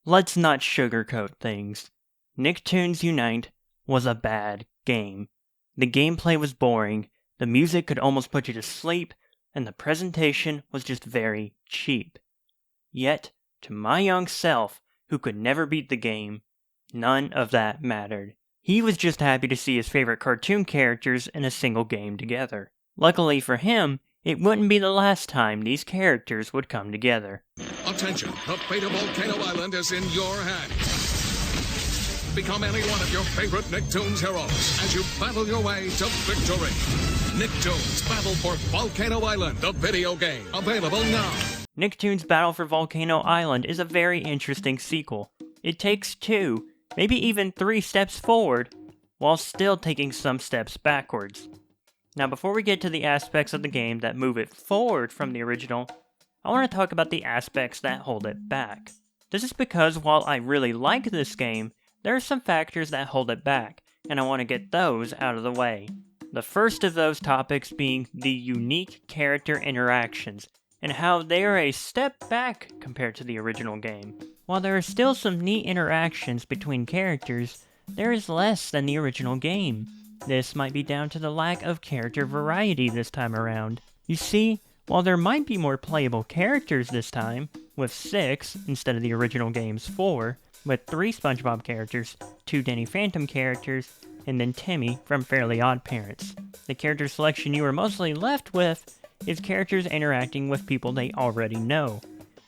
Let's not sugarcoat things. Nicktoons Unite was a bad game. The gameplay was boring, the music could almost put you to sleep, and the presentation was just very cheap. Yet, to my young self, who could never beat the game, none of that mattered. He was just happy to see his favorite cartoon characters in a single game together. Luckily for him, it wouldn't be the last time these characters would come together. Attention, the fate of Volcano Island is in your hands. Become any one of your favorite Nicktoons heroes as you battle your way to victory. Nicktoons Battle for Volcano Island, the video game. Available now. Nicktoons Battle for Volcano Island is a very interesting sequel. It takes 2, maybe even 3 steps forward, while still taking some steps backwards. Now before we get to the aspects of the game that move it forward from the original, I want to talk about the aspects that hold it back. This is because while I really like this game, there are some factors that hold it back, and I want to get those out of the way. The first of those topics being the unique character interactions, and how they are a step back compared to the original game. While there are still some neat interactions between characters, there is less than the original game. This might be down to the lack of character variety this time around. You see, while there might be more playable characters this time, with 6 instead of the original game's 4, with 3 SpongeBob characters, 2 Danny Phantom characters, and then Timmy from Fairly Odd Parents. The character selection you are mostly left with is characters interacting with people they already know.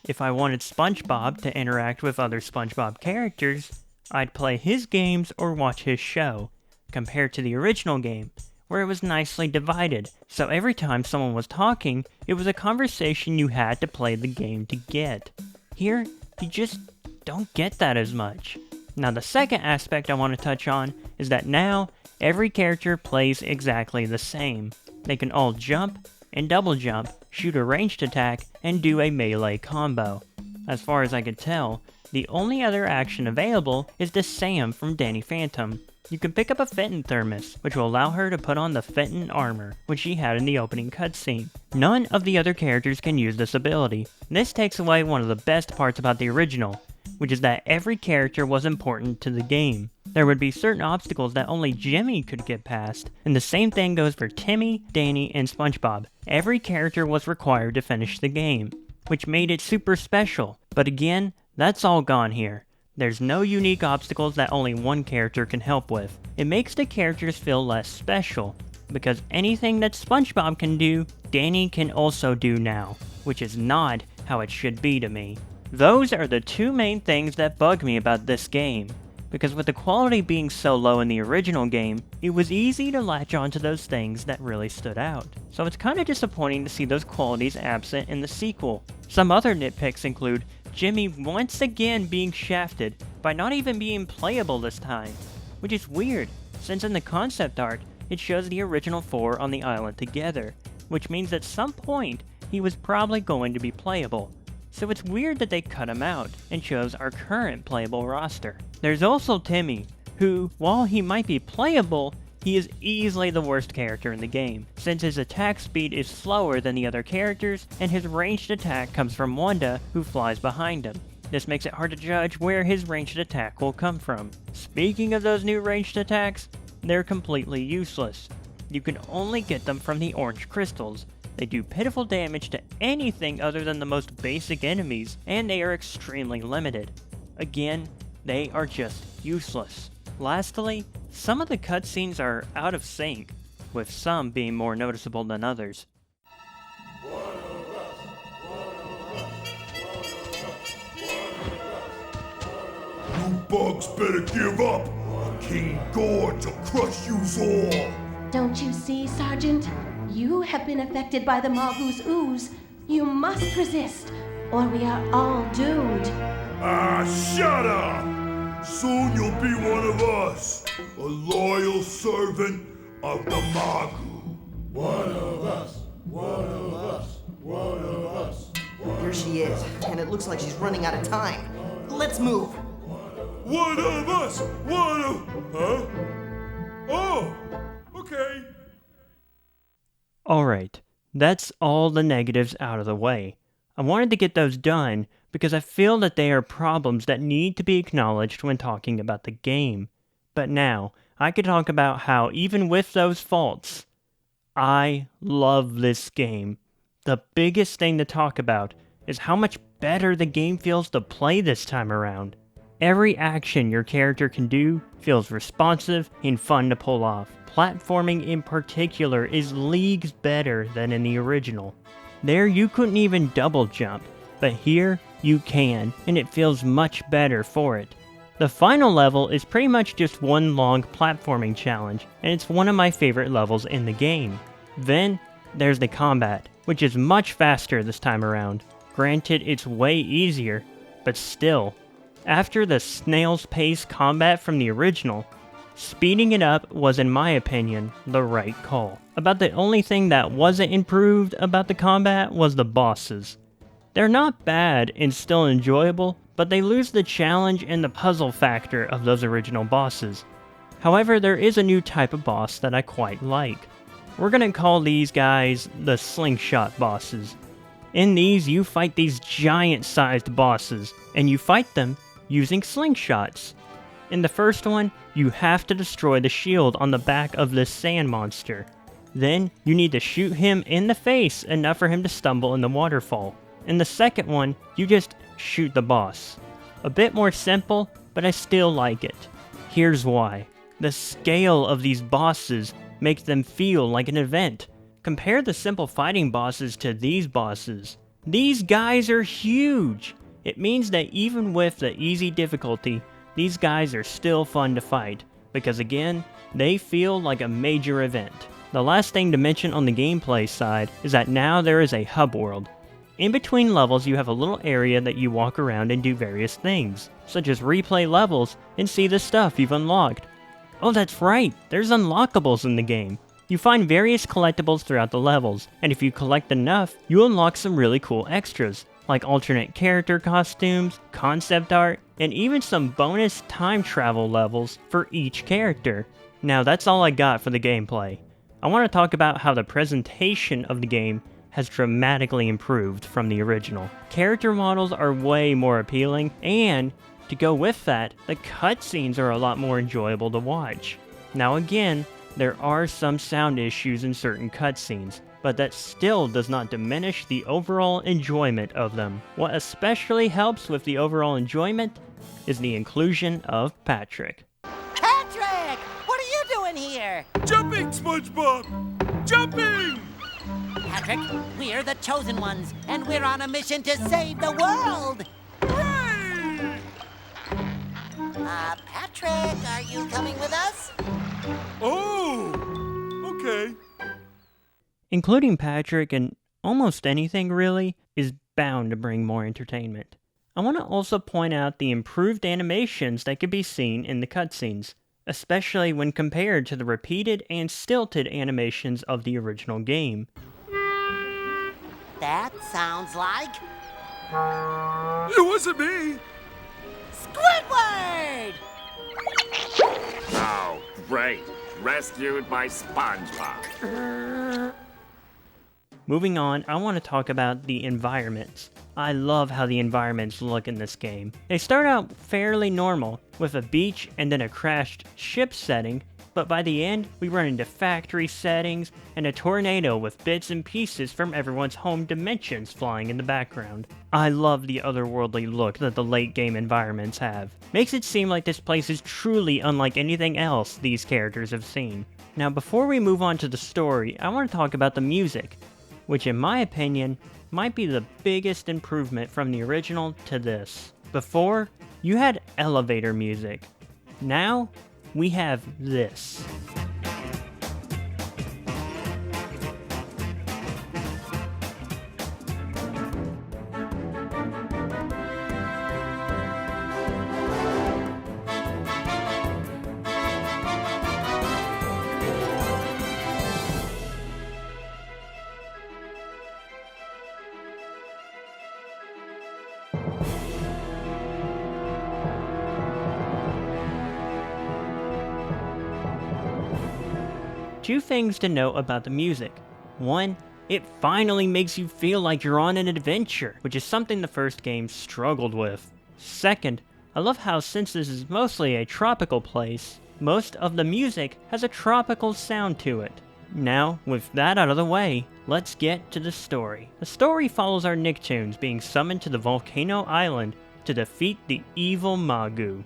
If I wanted SpongeBob to interact with other SpongeBob characters, I'd play his games or watch his show, compared to the original game, where it was nicely divided, so every time someone was talking, it was a conversation you had to play the game to get. Here, you just don't get that as much. Now the second aspect I want to touch on is that now, every character plays exactly the same. They can all jump and double jump, shoot a ranged attack, and do a melee combo. As far as I can tell, the only other action available is the Sam from Danny Phantom. You can pick up a Fenton thermos, which will allow her to put on the Fenton armor, which she had in the opening cutscene. None of the other characters can use this ability. This takes away one of the best parts about the original, which is that every character was important to the game. There would be certain obstacles that only Jimmy could get past, and the same thing goes for Timmy, Danny, and SpongeBob. Every character was required to finish the game, which made it super special. But again, that's all gone here. There's no unique obstacles that only one character can help with. It makes the characters feel less special, because anything that SpongeBob can do, Danny can also do now, which is not how it should be to me. Those are the 2 main things that bug me about this game, because with the quality being so low in the original game, it was easy to latch onto those things that really stood out. So it's kinda disappointing to see those qualities absent in the sequel. Some other nitpicks include Jimmy once again being shafted by not even being playable this time, which is weird, since in the concept art, it shows the original 4 on the island together, which means at some point, he was probably going to be playable. So it's weird that they cut him out and chose our current playable roster. There's also Timmy, who, while he might be playable, he is easily the worst character in the game, since his attack speed is slower than the other characters, and his ranged attack comes from Wanda, who flies behind him. This makes it hard to judge where his ranged attack will come from. Speaking of those new ranged attacks, they're completely useless. You can only get them from the orange crystals. They do pitiful damage to anything other than the most basic enemies, and they are extremely limited. Again, they are just useless. Lastly, some of the cutscenes are out of sync, with some being more noticeable than others. You bugs better give up! King Gorge will crush yous all! Don't you see, Sergeant? You have been affected by the Mongoose ooze. You must resist, or we are all doomed. Ah, shut up! Soon you'll be one of us, a loyal servant of the Magu. One of us, one of us, one of us. Here she is, and it looks like she's running out of time. Let's move. One of us, one of... Huh? Oh, okay. Alright, that's all the negatives out of the way. I wanted to get those done, because I feel that they are problems that need to be acknowledged when talking about the game. But now, I could talk about how even with those faults, I love this game. The biggest thing to talk about is how much better the game feels to play this time around. Every action your character can do feels responsive and fun to pull off. Platforming in particular is leagues better than in the original. There you couldn't even double jump, but here you can, and it feels much better for it. The final level is pretty much just one long platforming challenge, and it's one of my favorite levels in the game. Then, there's the combat, which is much faster this time around. Granted, it's way easier, but still. After the snail's pace combat from the original, speeding it up was, in my opinion, the right call. About the only thing that wasn't improved about the combat was the bosses. They're not bad and still enjoyable, but they lose the challenge and the puzzle factor of those original bosses. However, there is a new type of boss that I quite like. We're gonna call these guys the slingshot bosses. In these, you fight these giant-sized bosses, and you fight them using slingshots. In the first one, you have to destroy the shield on the back of this sand monster. Then, you need to shoot him in the face enough for him to stumble in the waterfall. In the second one, you just shoot the boss. A bit more simple, but I still like it. Here's why. The scale of these bosses makes them feel like an event. Compare the simple fighting bosses to these bosses. These guys are huge! It means that even with the easy difficulty, these guys are still fun to fight, because again, they feel like a major event. The last thing to mention on the gameplay side is that now there is a hub world. In between levels, you have a little area that you walk around and do various things, such as replay levels and see the stuff you've unlocked. Oh, that's right, there's unlockables in the game. You find various collectibles throughout the levels, and if you collect enough, you unlock some really cool extras, like alternate character costumes, concept art, and even some bonus time travel levels for each character. Now that's all I got for the gameplay. I want to talk about how the presentation of the game has dramatically improved from the original. Character models are way more appealing, and to go with that, the cutscenes are a lot more enjoyable to watch. Now again, there are some sound issues in certain cutscenes, but that still does not diminish the overall enjoyment of them. What especially helps with the overall enjoyment is the inclusion of Patrick. Patrick! What are you doing here? Jumping, SpongeBob! Jumping! Patrick, we're the chosen ones, and we're on a mission to save the world! Hooray! Patrick, are you coming with us? Oh! Okay. Including Patrick in almost anything really is bound to bring more entertainment. I want to also point out the improved animations that can be seen in the cutscenes, especially when compared to the repeated and stilted animations of the original game. That sounds like It wasn't me! Squidward! Oh, great. Rescued by SpongeBob. Moving on, I want to talk about the environments. I love how the environments look in this game. They start out fairly normal, with a beach and then a crashed ship setting, but by the end, we run into factory settings and a tornado with bits and pieces from everyone's home dimensions flying in the background. I love the otherworldly look that the late game environments have. Makes it seem like this place is truly unlike anything else these characters have seen. Now before we move on to the story, I want to talk about the music, which in my opinion, might be the biggest improvement from the original to this. Before, you had elevator music. Now, we have this. Two things to note about the music. One, It finally makes you feel like you're on an adventure, which is something the first game struggled with. Second, I love how since this is mostly a tropical place, most of the music has a tropical sound to it. Now, with that out of the way, let's get to the story. The story follows our Nicktoons being summoned to the Volcano Island to defeat the evil Magu.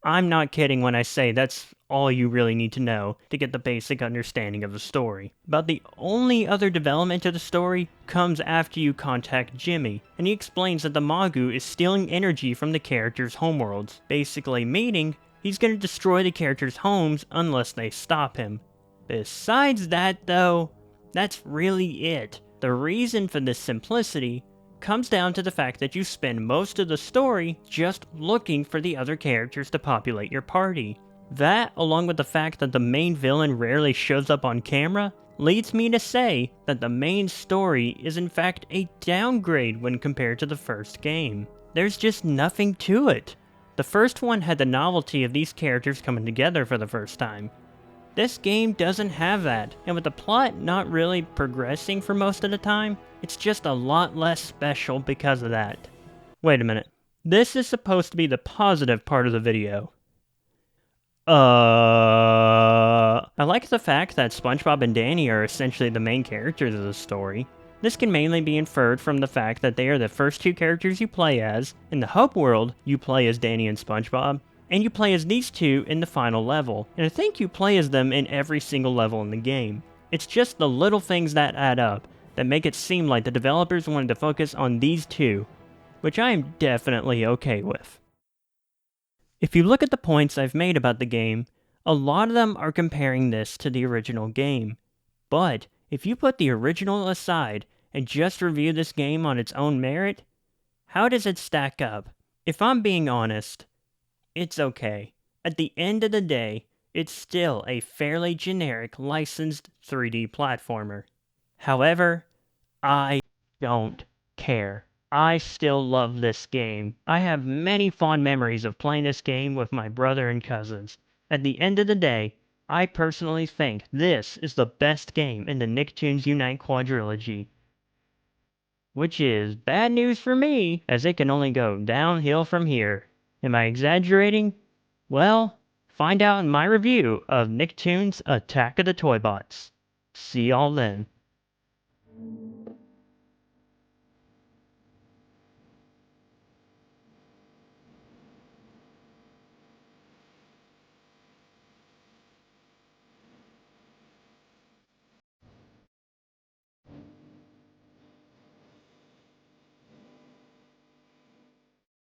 I'm not kidding when I say that's all you really need to know to get the basic understanding of the story. About the only other development of the story comes after you contact Jimmy, and he explains that the Magu is stealing energy from the characters' homeworlds, basically meaning he's going to destroy the characters' homes unless they stop him. Besides that though, that's really it. The reason for this simplicity comes down to the fact that you spend most of the story just looking for the other characters to populate your party. That, along with the fact that the main villain rarely shows up on camera, leads me to say that the main story is in fact a downgrade when compared to the first game. There's just nothing to it. The first one had the novelty of these characters coming together for the first time. This game doesn't have that, and with the plot not really progressing for most of the time, it's just a lot less special because of that. Wait a minute. This is supposed to be the positive part of the video. I like the fact that SpongeBob and Danny are essentially the main characters of the story. This can mainly be inferred from the fact that they are the first two characters you play as. In the Hope World, you play as Danny and SpongeBob, and you play as these two in the final level, and I think you play as them in every single level in the game. It's just the little things that add up that make it seem like the developers wanted to focus on these two, which I am definitely okay with. If you look at the points I've made about the game, a lot of them are comparing this to the original game. But if you put the original aside and just review this game on its own merit, how does it stack up? If I'm being honest, it's okay. At the end of the day, it's still a fairly generic licensed 3D platformer. However, I don't care. I still love this game. I have many fond memories of playing this game with my brother and cousins. At the end of the day, I personally think this is the best game in the Nicktoons Unite quadrilogy. Which is bad news for me, as it can only go downhill from here. Am I exaggerating? Well, find out in my review of Nicktoons Attack of the Toybots. See y'all then.